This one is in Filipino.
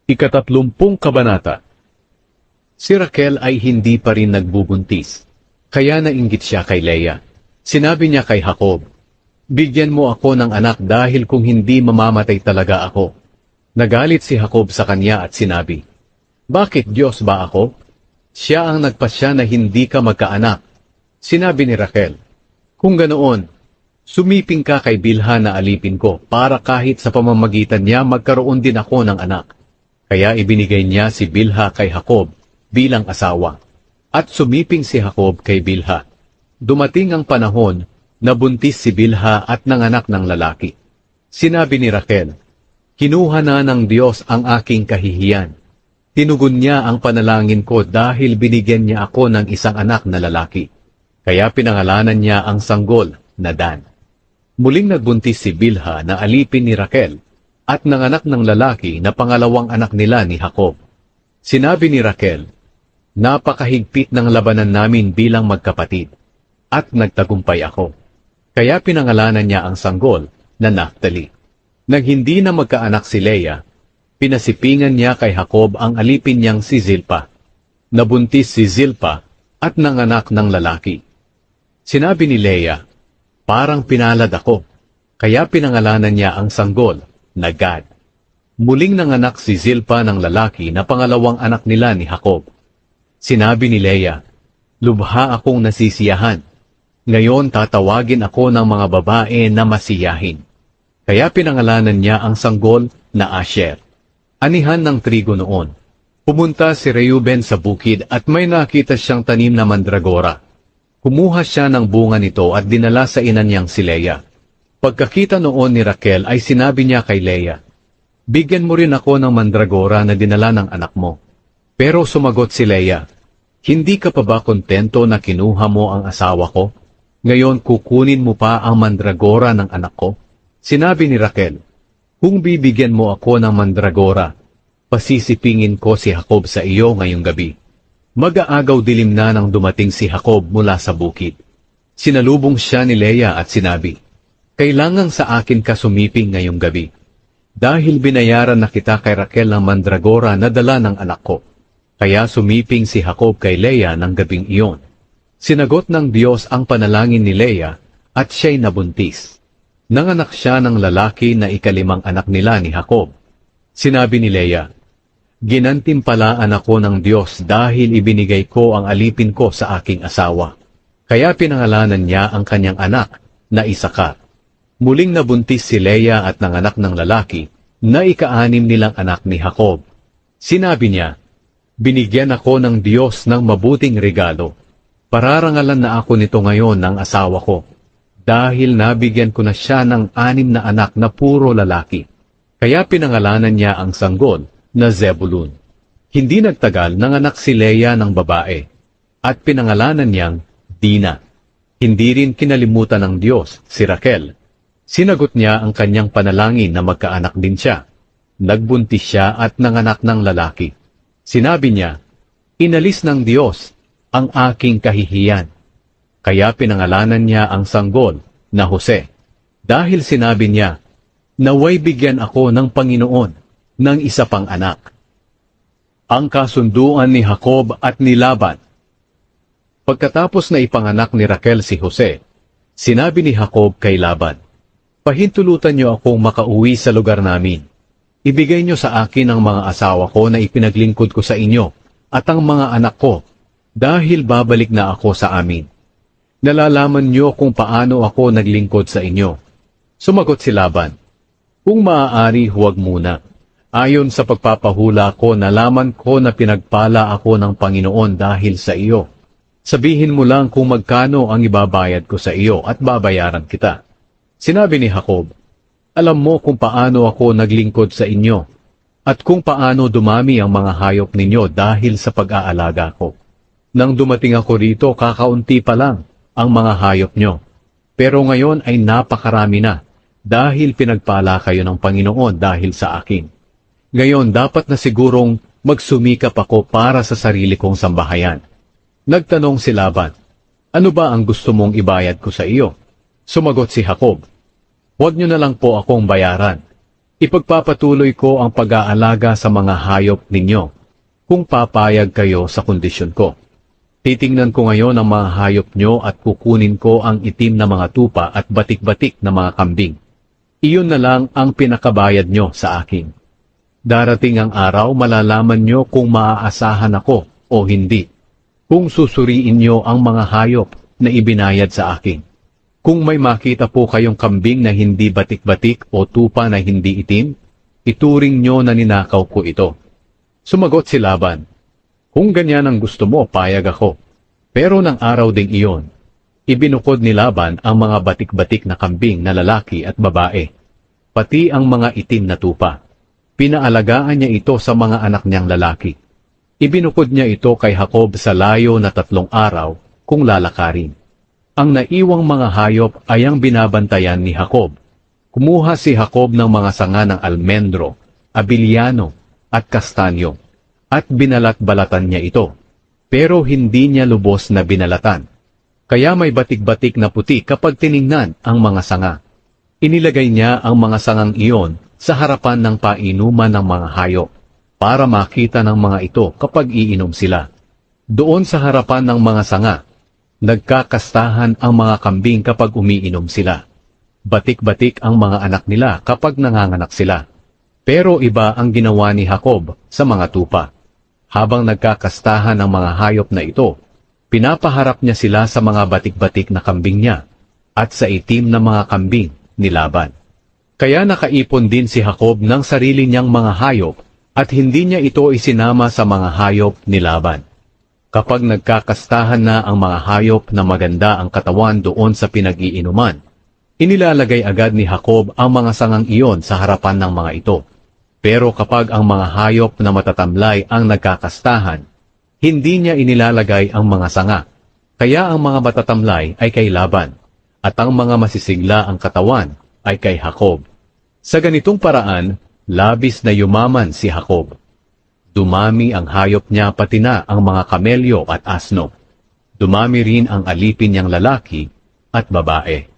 Ika-30 kabanata. Si Raquel ay hindi pa rin nagbubuntis, kaya nainggit siya kay Leah. Sinabi niya kay Jacob, "Bigyan mo ako ng anak dahil kung hindi mamamatay talaga ako." Nagalit si Jacob sa kanya at sinabi, "Bakit Diyos ba ako? Siya ang nagpasya na hindi ka magkaanak." Sinabi ni Raquel, "Kung ganoon, sumiping ka kay Bilha na alipin ko para kahit sa pamamagitan niya magkaroon din ako ng anak." Kaya ibinigay niya si Bilha kay Jacob bilang asawa. At sumiping si Jacob kay Bilha. Dumating ang panahon na buntis si Bilha at nanganak ng lalaki. Sinabi ni Raquel, "Kinuha na ng Diyos ang aking kahihiyan. Tinugon niya ang panalangin ko dahil binigyan niya ako ng isang anak na lalaki." Kaya pinangalanan niya ang sanggol na Dan. Muling nagbuntis si Bilha na alipin ni Raquel at nanganak ng lalaki na pangalawang anak nila ni Jacob. Sinabi ni Raquel, "Napakahigpit ng labanan namin bilang magkapatid, at nagtagumpay ako." Kaya pinangalanan niya ang sanggol na Naphtali. Nang hindi na magkaanak si Leah, pinasipingan niya kay Jacob ang alipin niyang si Zilpa. Nabuntis si Zilpa at nanganak ng lalaki. Sinabi ni Leah, "Parang pinalad ako." Kaya pinangalanan niya ang sanggol na Gad. Muling nanganak si Zilpa ng lalaki na pangalawang anak nila ni Jacob. Sinabi ni Leah, "Lubha akong nasisiyahan. Ngayon tatawagin ako ng mga babae na masiyahin." Kaya pinangalanan niya ang sanggol na Asher. Anihan ng trigo noon. Pumunta si Reuben sa bukid at may nakita siyang tanim na mandragora. Kumuha siya ng bunga nito at dinala sa ina niyang si Leah. Pagkakita noon ni Raquel ay sinabi niya kay Leah, "Bigyan mo rin ako ng mandragora na dinala ng anak mo." Pero sumagot si Leah, "Hindi ka pa ba kontento na kinuha mo ang asawa ko? Ngayon kukunin mo pa ang mandragora ng anak ko?" Sinabi ni Raquel, "Kung bibigyan mo ako ng mandragora, pasisipingin ko si Jacob sa iyo ngayong gabi." Mag-aagaw dilim na nang dumating si Jacob mula sa bukid. Sinalubong siya ni Leah at sinabi, "Kailangang sa akin ka sumiping ngayong gabi, dahil binayaran na kita kay Raquel ng mandragora na dala ng anak ko." Kaya sumiping si Jacob kay Leah ng gabing iyon. Sinagot ng Diyos ang panalangin ni Leah at siya'y nabuntis. Nanganak siya ng lalaki na ikalimang anak nila ni Jacob. Sinabi ni Leah, "Ginantimpalaan ako ng Diyos dahil ibinigay ko ang alipin ko sa aking asawa." Kaya pinangalanan niya ang kanyang anak na Isakar. Muling nabuntis si Leah at nanganak ng lalaki na ika-6 nilang anak ni Jacob. Sinabi niya, "Binigyan ako ng Diyos ng mabuting regalo. Pararangalan na ako nito ngayon ng asawa ko, dahil nabigyan ko na siya ng 6 na anak na puro lalaki." Kaya pinangalanan niya ang sanggol na Zebulun. Hindi nagtagal nanganak si Leah ng babae, at pinangalanan niyang Dina. Hindi rin kinalimutan ng Diyos si Raquel. Sinagot niya ang kanyang panalangin na magkaanak din siya. Nagbuntis siya at nanganak ng lalaki. Sinabi niya, "Inalis ng Diyos ang aking kahihiyan." Kaya pinangalanan niya ang sanggol na Jose. Dahil sinabi niya, "Naway bigyan ako ng Panginoon ng isa pang anak." Ang kasunduan ni Jacob at ni Laban. Pagkatapos na ipanganak ni Raquel si Jose, sinabi ni Jacob kay Laban, "Pahintulutan niyo akong makauwi sa lugar namin. Ibigay niyo sa akin ang mga asawa ko na ipinaglingkod ko sa inyo at ang mga anak ko, dahil babalik na ako sa amin. Nalalaman niyo kung paano ako naglingkod sa inyo." Sumagot si Laban, "Kung maaari, huwag muna. Ayon sa pagpapahula ko, nalaman ko na pinagpala ako ng Panginoon dahil sa iyo. Sabihin mo lang kung magkano ang ibabayad ko sa iyo at babayaran kita." Sinabi ni Jacob, "Alam mo kung paano ako naglingkod sa inyo, at kung paano dumami ang mga hayop ninyo dahil sa pag-aalaga ko. Nang dumating ako rito, kakaunti pa lang ang mga hayop nyo. Pero ngayon ay napakarami na, dahil pinagpala kayo ng Panginoon dahil sa akin. Ngayon dapat na sigurong magsumikap ako para sa sarili kong sambahayan." Nagtanong si Laban, "Ano ba ang gusto mong ibayad ko sa iyo?" Sumagot si Jacob, "Huwag niyo na lang po akong bayaran. Ipagpapatuloy ko ang pag-aalaga sa mga hayop ninyo kung papayag kayo sa kondisyon ko. Titingnan ko ngayon ang mga hayop nyo at kukunin ko ang itim na mga tupa at batik-batik na mga kambing. Iyon na lang ang pinakabayad nyo sa akin. Darating ang araw malalaman nyo kung maaasahan ako o hindi. Kung susuriin nyo ang mga hayop na ibinayad sa akin. Kung may makita po kayong kambing na hindi batik-batik o tupa na hindi itim, ituring nyo na ninakaw ko ito. Sumagot si Laban, kung ganyan ang gusto mo, payag ako. Pero ng araw ding iyon, ibinukod ni Laban ang mga batik-batik na kambing na lalaki at babae, pati ang mga itim na tupa. Pinaalagaan niya ito sa mga anak niyang lalaki. Ibinukod niya ito kay Jacob sa layo na 3 araw kung lalakarin. Ang naiwang mga hayop ay ang binabantayan ni Jacob. Kumuha si Jacob ng mga sanga ng almendro, abiliano, at kastanyo, at binalat-balatan niya ito. Pero hindi niya lubos na binalatan. Kaya may batik-batik na puti kapag tiningnan ang mga sanga. Inilagay niya ang mga sangang iyon sa harapan ng painuman ng mga hayop, para makita ng mga ito kapag iinom sila. Doon sa harapan ng mga sanga, nagkakastahan ang mga kambing kapag umiinom sila. Batik-batik ang mga anak nila kapag nanganganak sila. Pero iba ang ginawa ni Jacob sa mga tupa. Habang nagkakastahan ang mga hayop na ito, pinapaharap niya sila sa mga batik-batik na kambing niya at sa itim na mga kambing ni Laban. Kaya nakaipon din si Jacob ng sarili niyang mga hayop at hindi niya ito isinama sa mga hayop ni Laban. Kapag nagkakastahan na ang mga hayop na maganda ang katawan doon sa pinag-iinuman, inilalagay agad ni Jacob ang mga sangang iyon sa harapan ng mga ito. Pero kapag ang mga hayop na matatamlay ang nagkakastahan, hindi niya inilalagay ang mga sanga. Kaya ang mga matatamlay ay kay Laban, at ang mga masisigla ang katawan ay kay Jacob. Sa ganitong paraan, labis na yumaman si Jacob. Dumami ang hayop niya pati na ang mga kamelyo at asno. Dumami rin ang alipin niyang lalaki at babae.